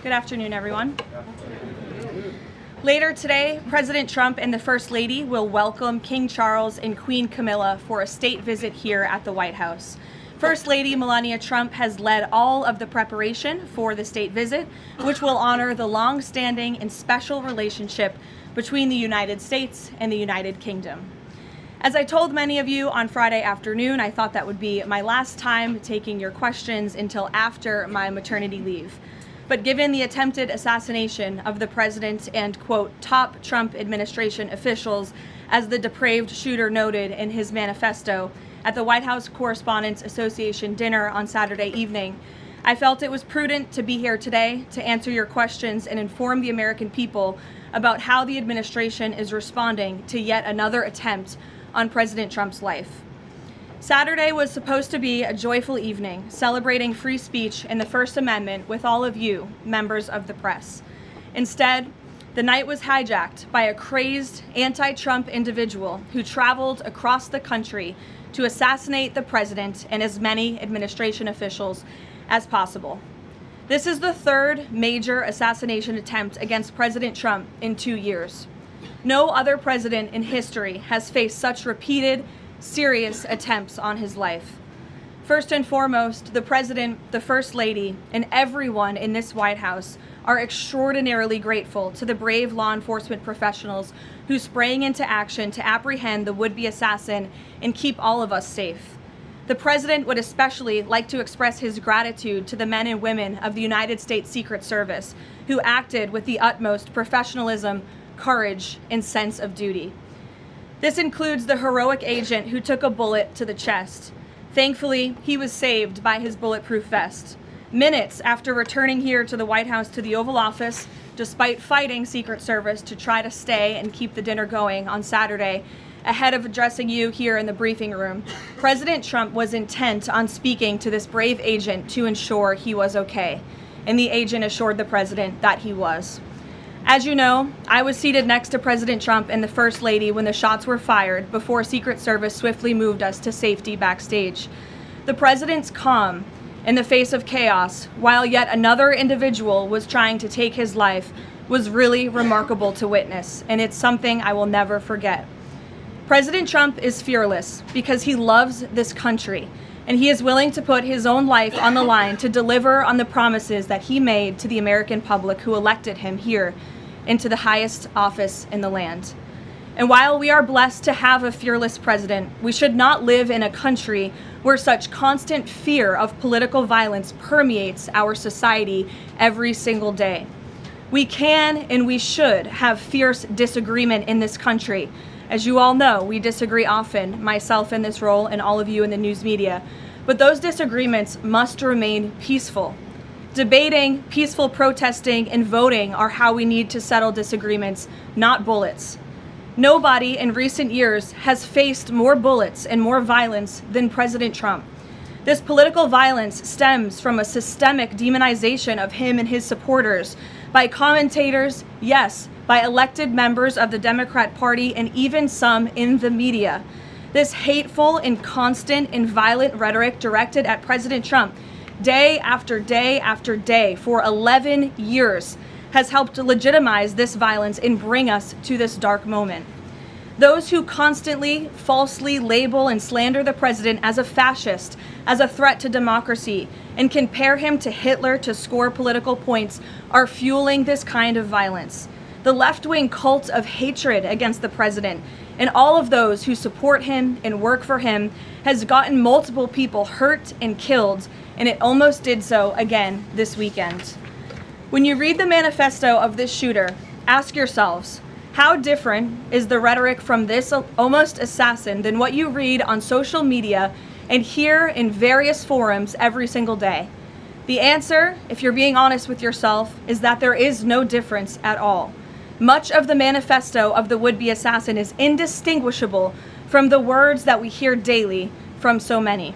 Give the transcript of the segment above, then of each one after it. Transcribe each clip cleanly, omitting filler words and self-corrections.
Good afternoon, everyone. Later today, President Trump and the First Lady will welcome King Charles and Queen Camilla for a state visit here at the White House. First Lady Melania Trump has led all of the preparation for the state visit, which will honor the long-standing and special relationship between the United States and the United Kingdom. As I told many of you on Friday afternoon, I thought that would be my last time taking your questions until after my maternity leave. But given the attempted assassination of the president and, quote, top Trump administration officials, as the depraved shooter noted in his manifesto at the White House Correspondents Association dinner on Saturday evening, I felt it was prudent to be here today to answer your questions and inform the American people about how the administration is responding to yet another attempt on President Trump's life. Saturday was supposed to be a joyful evening, celebrating free speech and the First Amendment with all of you, members of the press. Instead, the night was hijacked by a crazed anti-Trump individual who traveled across the country to assassinate the president and as many administration officials as possible. This is the third major assassination attempt against President Trump in 2 years. No other president in history has faced such repeated, serious attempts on his life. First and foremost, the President, the First Lady, and everyone in this White House are extraordinarily grateful to the brave law enforcement professionals who sprang into action to apprehend the would-be assassin and keep all of us safe. The President would especially like to express his gratitude to the men and women of the United States Secret Service who acted with the utmost professionalism, courage, and sense of duty. This includes the heroic agent who took a bullet to the chest. Thankfully, he was saved by his bulletproof vest. Minutes after returning here to the White House to the Oval Office, despite fighting Secret Service to try to stay and keep the dinner going on Saturday, ahead of addressing you here in the briefing room, President Trump was intent on speaking to this brave agent to ensure he was okay, and the agent assured the president that he was. As you know, I was seated next to President Trump and the First Lady when the shots were fired before Secret Service swiftly moved us to safety backstage. The president's calm in the face of chaos, while yet another individual was trying to take his life, was really remarkable to witness, and it's something I will never forget. President Trump is fearless because he loves this country, and he is willing to put his own life on the line to deliver on the promises that he made to the American public who elected him here into the highest office in the land. And while we are blessed to have a fearless president, we should not live in a country where such constant fear of political violence permeates our society every single day. We can and we should have fierce disagreement in this country. As you all know, we disagree often, myself in this role and all of you in the news media, but those disagreements must remain peaceful. Debating, peaceful protesting, and voting are how we need to settle disagreements, not bullets. Nobody in recent years has faced more bullets and more violence than President Trump. This political violence stems from a systemic demonization of him and his supporters by commentators, yes, by elected members of the Democrat Party, and even some in the media. This hateful and constant and violent rhetoric directed at President Trump day after day after day for 11 years has helped to legitimize this violence and bring us to this dark moment. Those who constantly falsely label and slander the president as a fascist, as a threat to democracy, and compare him to Hitler to score political points are fueling this kind of violence. The left-wing cult of hatred against the president and all of those who support him and work for him has gotten multiple people hurt and killed, and it almost did so again this weekend. When you read the manifesto of this shooter, ask yourselves, how different is the rhetoric from this almost assassin than what you read on social media and hear in various forums every single day? The answer, if you're being honest with yourself, is that there is no difference at all. Much of the manifesto of the would-be assassin is indistinguishable from the words that we hear daily from so many.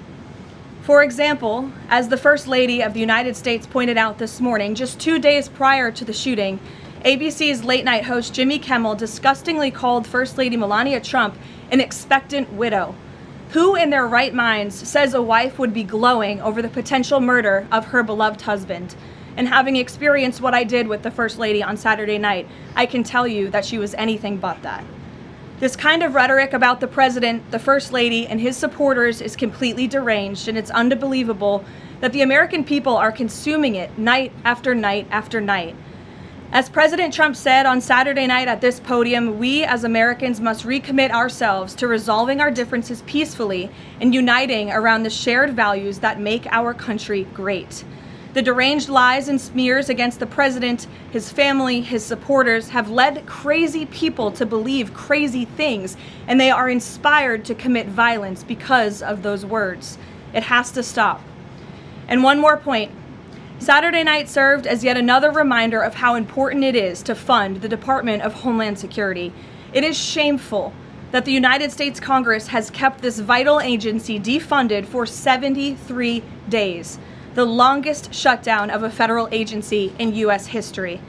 For example, as the First Lady of the United States pointed out this morning, just 2 days prior to the shooting, ABC's late-night host Jimmy Kimmel disgustingly called First Lady Melania Trump an expectant widow. Who in their right minds says a wife would be glowing over the potential murder of her beloved husband? And having experienced what I did with the First Lady on Saturday night, I can tell you that she was anything but that. This kind of rhetoric about the President, the First Lady, and his supporters is completely deranged, and it's unbelievable that the American people are consuming it night after night after night. As President Trump said on Saturday night at this podium, we as Americans must recommit ourselves to resolving our differences peacefully and uniting around the shared values that make our country great. The deranged lies and smears against the president, his family, his supporters have led crazy people to believe crazy things, and they are inspired to commit violence because of those words. It has to stop. And one more point. Saturday night served as yet another reminder of how important it is to fund the Department of Homeland Security. It is shameful that the United States Congress has kept this vital agency defunded for 73 days, the longest shutdown of a federal agency in U.S. history.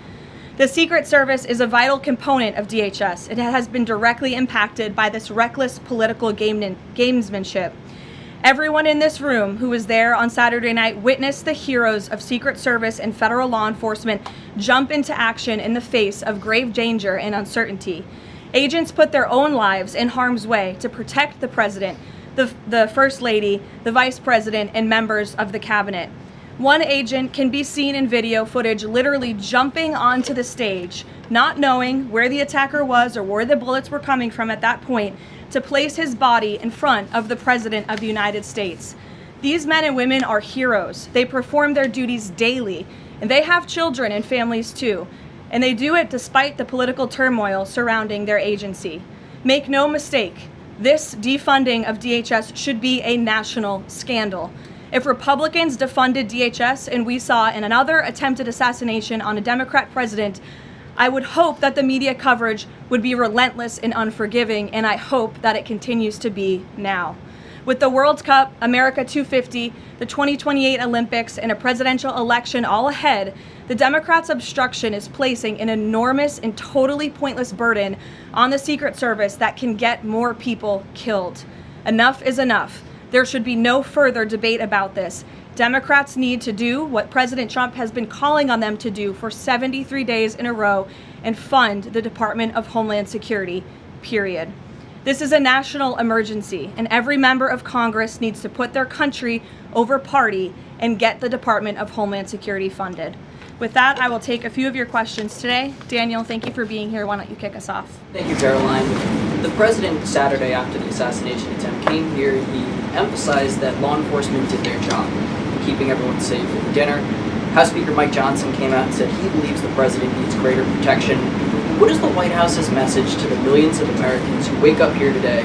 The Secret Service is a vital component of DHS. It has been directly impacted by this reckless political gamesmanship. Everyone in this room who was there on Saturday night witnessed the heroes of Secret Service and federal law enforcement jump into action in the face of grave danger and uncertainty. Agents put their own lives in harm's way to protect the president, the First Lady, the Vice President, and members of the cabinet. One agent can be seen in video footage literally jumping onto the stage, not knowing where the attacker was or where the bullets were coming from at that point, to place his body in front of the President of the United States. These men and women are heroes. They perform their duties daily, and they have children and families too. And they do it despite the political turmoil surrounding their agency. Make no mistake, this defunding of DHS should be a national scandal. If Republicans defunded DHS and we saw another attempted assassination on a Democrat president, I would hope that the media coverage would be relentless and unforgiving, and I hope that it continues to be now. With the World Cup, America 250, the 2028 Olympics, and a presidential election all ahead, the Democrats' obstruction is placing an enormous and totally pointless burden on the Secret Service that can get more people killed. Enough is enough. There should be no further debate about this. Democrats need to do what President Trump has been calling on them to do for 73 days in a row and fund the Department of Homeland Security, period. This is a national emergency, and every member of Congress needs to put their country over party and get the Department of Homeland Security funded. With that, I will take a few of your questions today. Daniel, thank you for being here. Why don't you kick us off? Thank you, Caroline. The president, Saturday after the assassination attempt, came here. He emphasized that law enforcement did their job, keeping everyone safe over dinner. House Speaker Mike Johnson came out and said he believes the president needs greater protection. What is the White House's message to the millions of Americans who wake up here today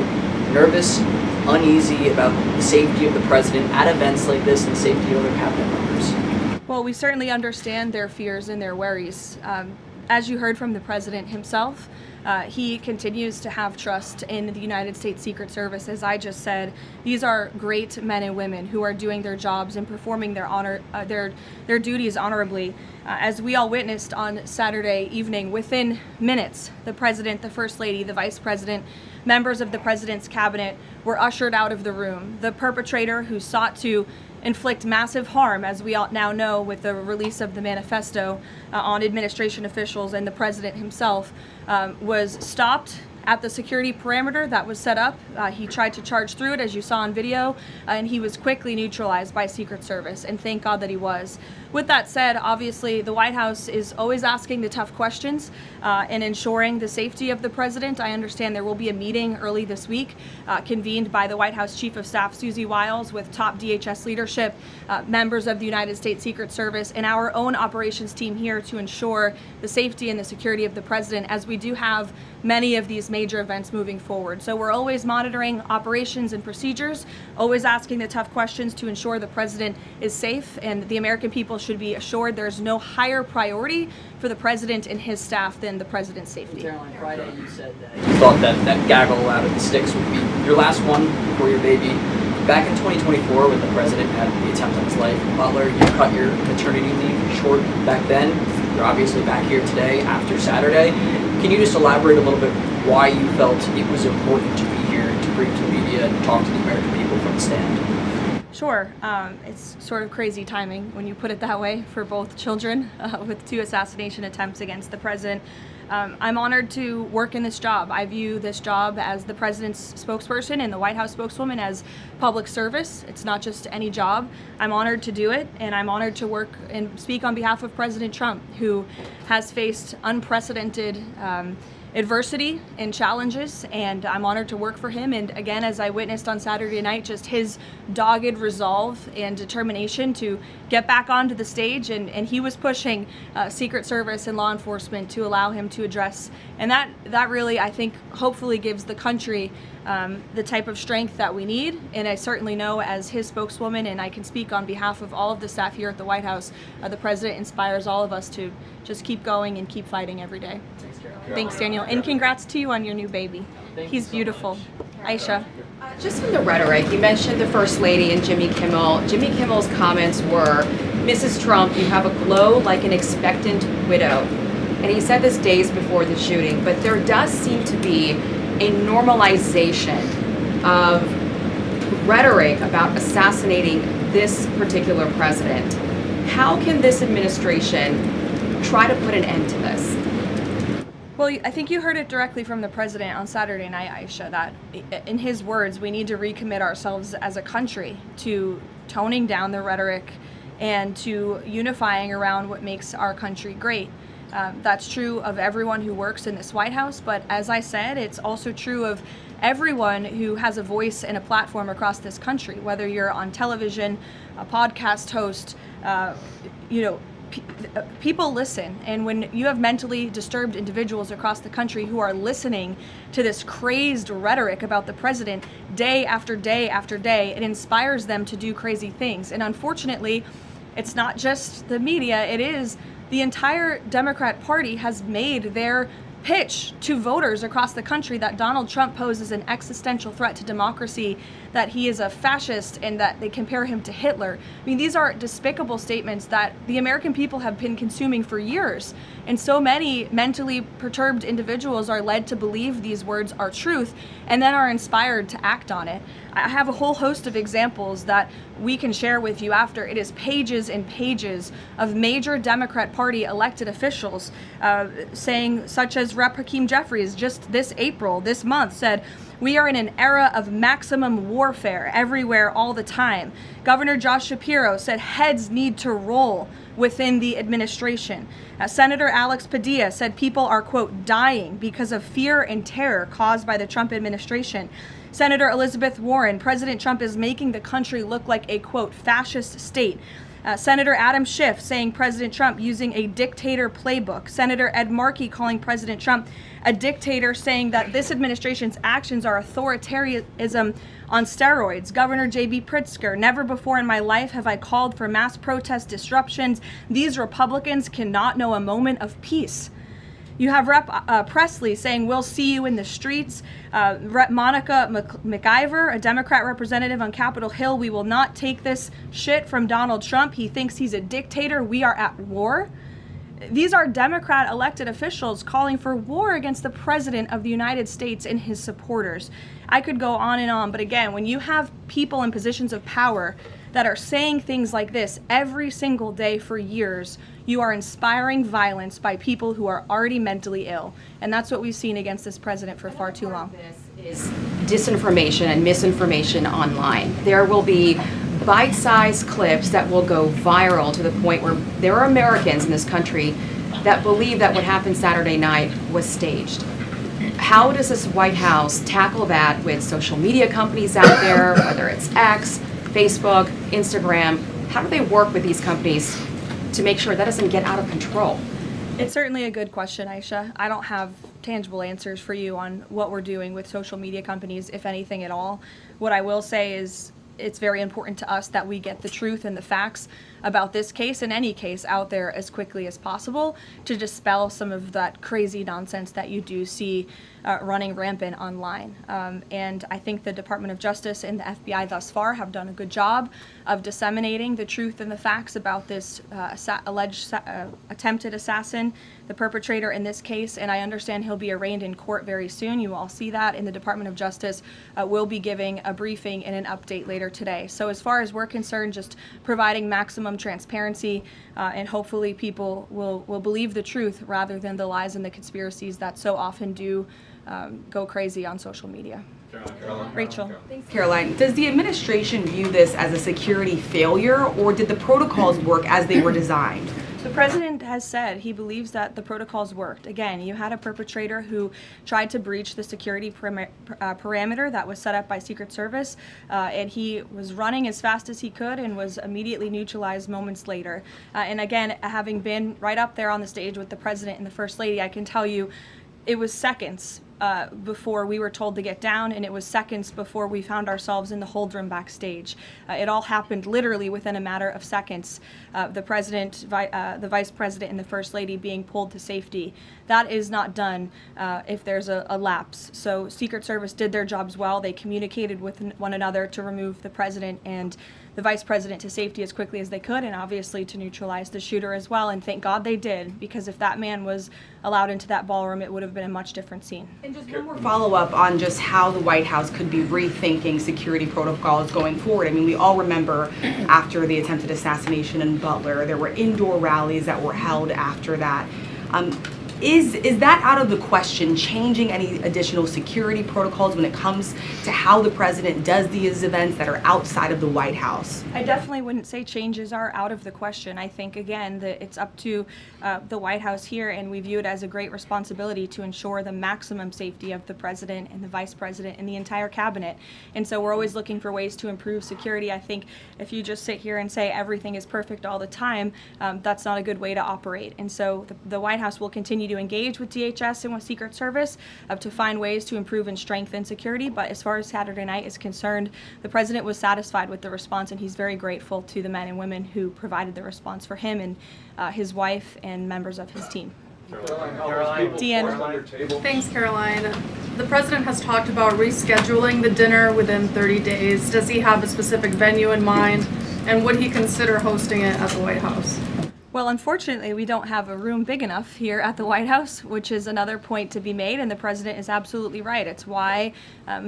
nervous, uneasy about the safety of the president at events like this and the safety of other cabinet members? Well, we certainly understand their fears and their worries. As you heard from the president himself, he continues to have trust in the United States Secret Service. As I just said, these are great men and women who are doing their jobs and performing their duties honorably. As we all witnessed on Saturday evening, within minutes, the president, the first lady, the vice president, members of the president's cabinet were ushered out of the room. The perpetrator who sought to inflict massive harm, as we all now know with the release of the manifesto on administration officials and the president himself, was stopped at the security perimeter that was set up. He tried to charge through it, as you saw on video, and he was quickly neutralized by Secret Service, and thank God that he was. With that said, obviously the White House is always asking the tough questions and ensuring the safety of the president. I understand there will be a meeting early this week convened by the White House Chief of Staff Susie Wiles with top DHS leadership, members of the United States Secret Service, and our own operations team here to ensure the safety and the security of the president, as we do have many of these major events moving forward. So we're always monitoring operations and procedures, always asking the tough questions to ensure the president is safe, and the American people should be assured there's no higher priority for the president and his staff than the president's safety. Caroline, Friday you said that you thought that gaggle out of the sticks would be your last one before your baby. Back in 2024, when the president had the attempt on his life in Butler, you cut your maternity leave short back then. You're obviously back here today after Saturday. Can you just elaborate a little bit why you felt it was important to be here to bring to the media and talk to the American people from the stand? Sure. It's sort of crazy timing when you put it that way for both children with 2 assassination attempts against the president. I'm honored to work in this job. I view this job as the president's spokesperson and the White House spokeswoman as public service. It's not just any job. I'm honored to do it, and I'm honored to work and speak on behalf of President Trump, who has faced unprecedented adversity and challenges, and I'm honored to work for him. And again, as I witnessed on Saturday night, just his dogged resolve and determination to get back onto the stage, and he was pushing Secret Service and law enforcement to allow him to address, and that really, I think, hopefully gives the country the type of strength that we need. And I certainly know, as his spokeswoman, and I can speak on behalf of all of the staff here at the White House, the president inspires all of us to just keep going and keep fighting every day. Thanks, Daniel, and congrats to you on your new baby. He's beautiful. Aisha. Just on the rhetoric, you mentioned the First Lady and Jimmy Kimmel. Jimmy Kimmel's comments were, "Mrs. Trump, you have a glow like an expectant widow." And he said this days before the shooting, but there does seem to be a normalization of rhetoric about assassinating this particular president. How can this administration try to put an end to this? Well, I think you heard it directly from the president on Saturday night, Aisha, that in his words, we need to recommit ourselves as a country to toning down the rhetoric and to unifying around what makes our country great. That's true of everyone who works in this White House, but as I said, it's also true of everyone who has a voice and a platform across this country, whether you're on television, a podcast host, people listen, and when you have mentally disturbed individuals across the country who are listening to this crazed rhetoric about the president day after day after day, it inspires them to do crazy things. And unfortunately, it's not just the media, it is the entire Democrat Party has made their pitch to voters across the country that Donald Trump poses an existential threat to democracy, that he is a fascist, and that they compare him to Hitler. I mean, these are despicable statements that the American people have been consuming for years. And so many mentally perturbed individuals are led to believe these words are truth and then are inspired to act on it. I have a whole host of examples that we can share with you after. It is pages and pages of major Democrat Party elected officials saying, such as Rep. Hakeem Jeffries just this month said, "We are in an era of maximum warfare everywhere all the time." Governor Josh Shapiro said heads need to roll within the administration. Senator Alex Padilla said people are, quote, dying because of fear and terror caused by the Trump administration. Senator Elizabeth Warren, President Trump is making the country look like a, quote, fascist state. Senator Adam Schiff saying President Trump using a dictator playbook. Senator Ed Markey calling President Trump a dictator, saying that this administration's actions are authoritarianism on steroids. Governor J.B. Pritzker, never before in my life have I called for mass protest disruptions. These Republicans cannot know a moment of peace. You have Rep. Presley saying, "We'll see you in the streets." Rep. Monica McIver, a Democrat representative on Capitol Hill, "We will not take this shit from Donald Trump. He thinks he's a dictator. We are at war." These are Democrat elected officials calling for war against the President of the United States and his supporters. I could go on and on, but again, when you have people in positions of power that are saying things like this every single day for years, you are inspiring violence by people who are already mentally ill. And that's what we've seen against this president for far too long. This is disinformation and misinformation online. There will be bite-sized clips that will go viral to the point where there are Americans in this country that believe that what happened Saturday night was staged. How does this White House tackle that with social media companies out there, whether it's X, Facebook, Instagram? How do they work with these companies to make sure that doesn't get out of control? It's certainly a good question, Aisha. I don't have tangible answers for you on what we're doing with social media companies, if anything at all. What I will say is it's very important to us that we get the truth and the facts about this case and any case out there as quickly as possible to dispel some of that crazy nonsense that you do see running rampant online. And I think the Department of Justice and the FBI thus far have done a good job of disseminating the truth and the facts about this alleged attempted assassin, the perpetrator in this case, and I understand he'll be arraigned in court very soon. You will all see that, and the Department of Justice will be giving a briefing and an update later today. So as far as we're concerned, just providing maximum transparency, and hopefully people will believe the truth rather than the lies and the conspiracies that so often do go crazy on social media. Rachel. Thanks, Caroline. Does the administration view this as a security failure, or did the protocols work as they were designed? The president has said he believes that the protocols worked. Again, you had a perpetrator who tried to breach the security parameter that was set up by Secret Service, and he was running as fast as he could and was immediately neutralized moments later. And again, having been right up there on the stage with the president and the First Lady, I can tell you it was seconds before we were told to get down, and it was seconds before we found ourselves in the hold room backstage. It all happened literally within a matter of seconds. The president, the vice president, and the First Lady being pulled to safety. That is not done if there's a lapse. So Secret Service did their jobs well. They communicated with one another to remove the president and the vice president to safety as quickly as they could, and obviously to neutralize the shooter as well. And thank God they did, because if that man was allowed into that ballroom, it would have been a much different scene. And just one more follow-up on just how the White House could be rethinking security protocols going forward. I mean, we all remember after the attempted assassination in Butler, there were indoor rallies that were held after that. Is that out of the question, changing any additional security protocols when it comes to how the president does these events that are outside of the White House? I definitely wouldn't say changes are out of the question. I think, again, that it's up to the White House here, and we view it as a great responsibility to ensure the maximum safety of the president and the vice president and the entire cabinet. And so we're always looking for ways to improve security. I think if you just sit here and say everything is perfect all the time, that's not a good way to operate. And so the White House will continue to engage with DHS and with Secret Service to find ways to improve and strengthen security. But as far as Saturday night is concerned, the president was satisfied with the response, and he's very grateful to the men and women who provided the response for him and his wife and members of his team. Deanna. Thanks, Caroline. The president has talked about rescheduling the dinner within 30 days. Does he have a specific venue in mind, and would he consider hosting it at the White House? Well, unfortunately, we don't have a room big enough here at the White House, which is another point to be made, and the president is absolutely right. It's why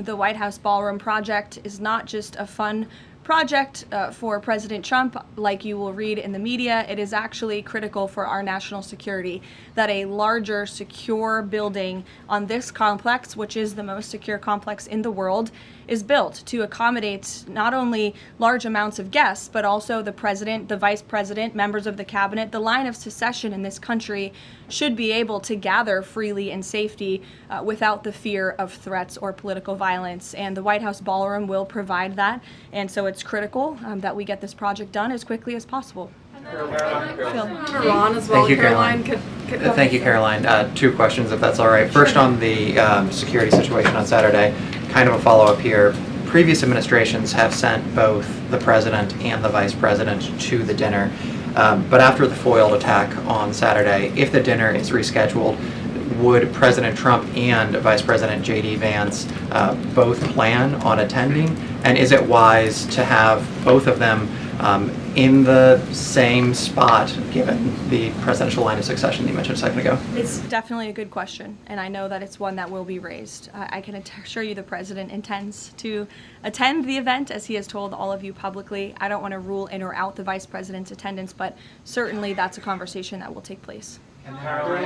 the White House Ballroom project is not just a fun project for President Trump, like you will read in the media. It is actually critical for our national security that a larger, secure building on this complex, which is the most secure complex in the world, is built to accommodate not only large amounts of guests, but also the president, the vice president, members of the cabinet. The line of succession in this country should be able to gather freely in safety without the fear of threats or political violence. And the White House Ballroom will provide that. And so it's critical that we get this project done as quickly as possible. Iran as well. Thank you, Caroline. Thank you, Caroline. Two questions, if that's all right. First, on the security situation on Saturday, kind of a follow-up here. Previous administrations have sent both the president and the vice president to the dinner, but after the foiled attack on Saturday, if the dinner is rescheduled, would President Trump and Vice President J.D. Vance both plan on attending? And is it wise to have both of them in the same spot, given the presidential line of succession that you mentioned a second ago? It's definitely a good question, and I know that it's one that will be raised. I can assure you the president intends to attend the event, as he has told all of you publicly. I don't want to rule in or out the vice president's attendance, but certainly that's a conversation that will take place. Iran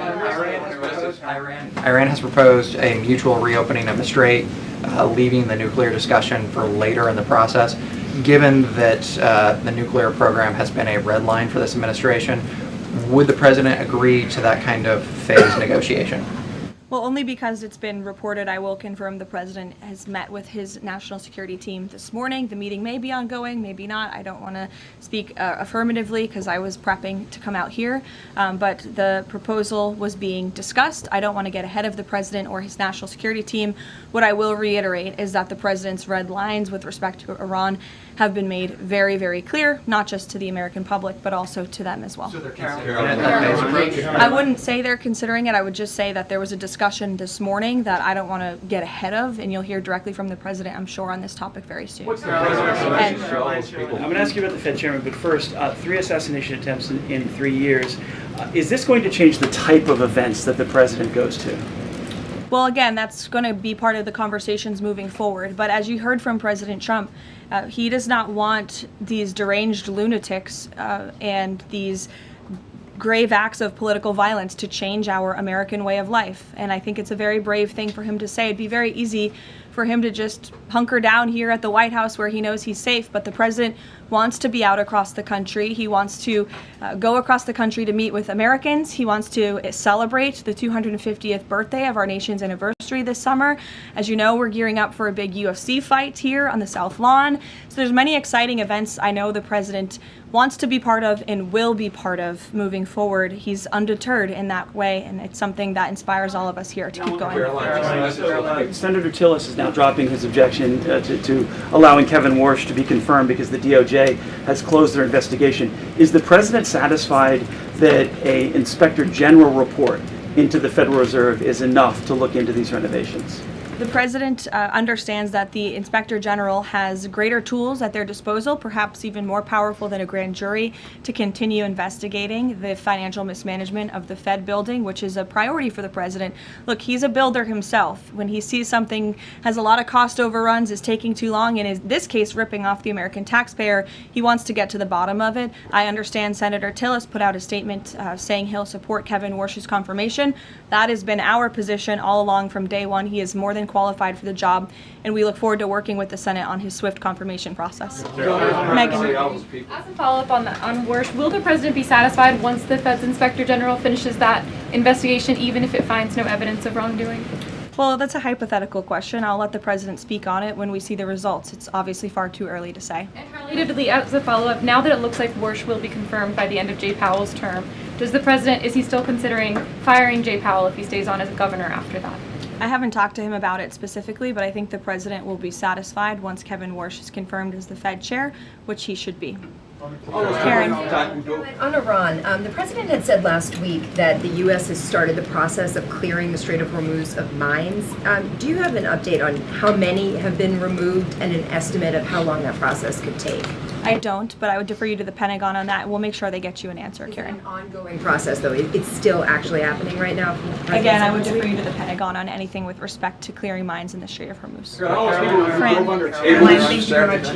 has proposed a mutual reopening of the strait, leaving the nuclear discussion for later in the process. Given that the nuclear program has been a red line for this administration, would the president agree to that kind of phased negotiation? Well, only because it's been reported. I will confirm the president has met with his national security team this morning. The meeting may be ongoing, maybe not. I don't want to speak affirmatively because I was prepping to come out here. But the proposal was being discussed. I don't want to get ahead of the president or his national security team. What I will reiterate is that the president's red lines with respect to Iran have been made very, very clear, not just to the American public, but also to them as well. So they're considering it. I wouldn't say they're considering it. I would just say that there was a discussion this morning that I don't want to get ahead of, and you'll hear directly from the president, I'm sure, on this topic very soon. I'm going to ask you about the Fed chairman, but first, 3 assassination attempts in 3 years. Is this going to change the type of events that the president goes to? Well, again, that's going to be part of the conversations moving forward. But as you heard from President Trump, he does not want these deranged lunatics and these grave acts of political violence to change our American way of life. And I think it's a very brave thing for him to say. It'd be very easy for him to just hunker down here at the White House where he knows he's safe, but the president wants to be out across the country. He wants to go across the country to meet with Americans. He wants to celebrate the 250th birthday of our nation's anniversary this summer. As you know, we're gearing up for a big UFC fight here on the South Lawn. So there's many exciting events I know the president wants to be part of and will be part of moving forward. He's undeterred in that way, and it's something that inspires all of us here to keep going. Senator Tillis is now dropping his objection to allowing Kevin Warsh to be confirmed because the DOJ has closed their investigation. Is the president satisfied that an Inspector General report into the Federal Reserve is enough to look into these renovations? The president understands that the Inspector General has greater tools at their disposal, perhaps even more powerful than a grand jury, to continue investigating the financial mismanagement of the Fed building, which is a priority for the president. Look, he's a builder himself. When he sees something has a lot of cost overruns, is taking too long, and in this case ripping off the American taxpayer, he wants to get to the bottom of it. I understand Senator Tillis put out a statement saying he'll support Kevin Warsh's confirmation. That has been our position all along from day one. He is more than qualified for the job, and we look forward to working with the Senate on his swift confirmation process. Megan. As a follow-up on Warsh, will the president be satisfied once the Fed's Inspector General finishes that investigation, even if it finds no evidence of wrongdoing? Well, that's a hypothetical question. I'll let the president speak on it when we see the results. It's obviously far too early to say. And relatedly, as a follow-up, now that it looks like Warsh will be confirmed by the end of Jay Powell's term, is he still considering firing Jay Powell if he stays on as governor after that? I haven't talked to him about it specifically, but I think the president will be satisfied once Kevin Warsh is confirmed as the Fed chair, which he should be. Karen. On Iran, the president had said last week that the U.S. has started the process of clearing the Strait of Hormuz of mines. Do you have an update on how many have been removed and an estimate of how long that process could take? I don't, but I would defer you to the Pentagon on that. We'll make sure they get you an answer, Karen. It's an ongoing process, though. It's still actually happening right now. Again, I would defer you to the Pentagon on anything with respect to clearing mines in the Strait of Hormuz. Thank you very much.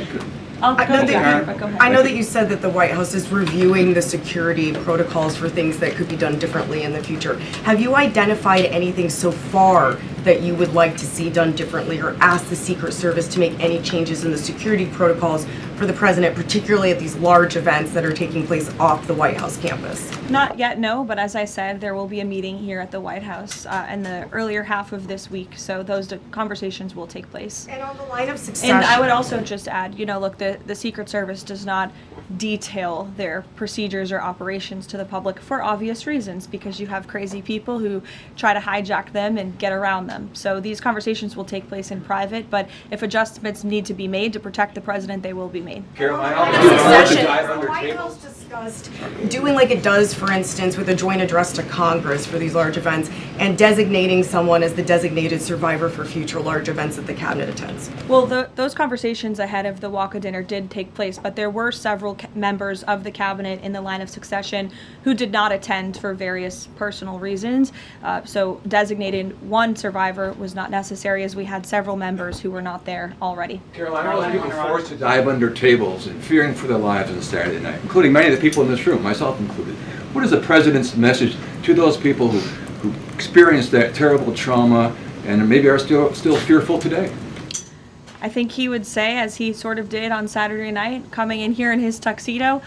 I know that you said that the White House is reviewing the security protocols for things that could be done differently in the future. Have you identified anything so far that you would like to see done differently, or ask the Secret Service to make any changes in the security protocols for the president, particularly at these large events that are taking place off the White House campus? Not yet, no, but as I said, there will be a meeting here at the White House in the earlier half of this week, so those conversations will take place. And on the line of succession. And I would also just add, look, the Secret Service does not detail their procedures or operations to the public for obvious reasons, because you have crazy people who try to hijack them and get around them. So these conversations will take place in private, but if adjustments need to be made to protect the president, they will be made. The White House discussed doing like it does, for instance, with a joint address to Congress for these large events, and designating someone as the designated survivor for future large events that the cabinet attends. Well, those conversations ahead of the WHCD dinner did take place, but there were several members of the cabinet in the line of succession who did not attend for various personal reasons. So designating one survivor was not necessary, as we had several members who were not there already. Caroline, all those people forced to dive under tables and fearing for their lives on Saturday night, including many of the people in this room, myself included. What is the president's message to those people who experienced that terrible trauma and maybe are still fearful today? I think he would say, as he sort of did on Saturday night, coming in here in his tuxedo,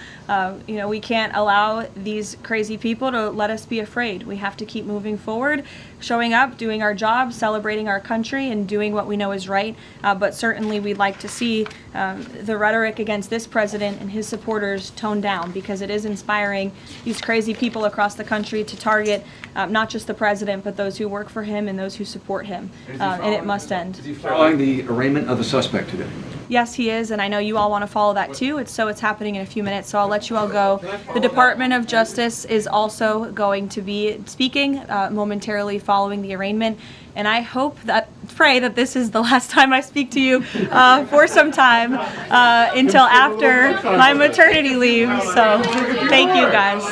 we can't allow these crazy people to let us be afraid. We have to keep moving forward, showing up, doing our job, celebrating our country, and doing what we know is right. But certainly we'd like to see the rhetoric against this president and his supporters toned down, because it is inspiring these crazy people across the country to target not just the president, but those who work for him and those who support him. And it must end. Is he following the arraignment of the suspect today? Yes, he is, and I know you all want to follow that too. It's happening in a few minutes, so I'll let you all go. The Department of Justice is also going to be speaking momentarily following the arraignment, and I pray that this is the last time I speak to you for some time until after my maternity leave. So thank you guys.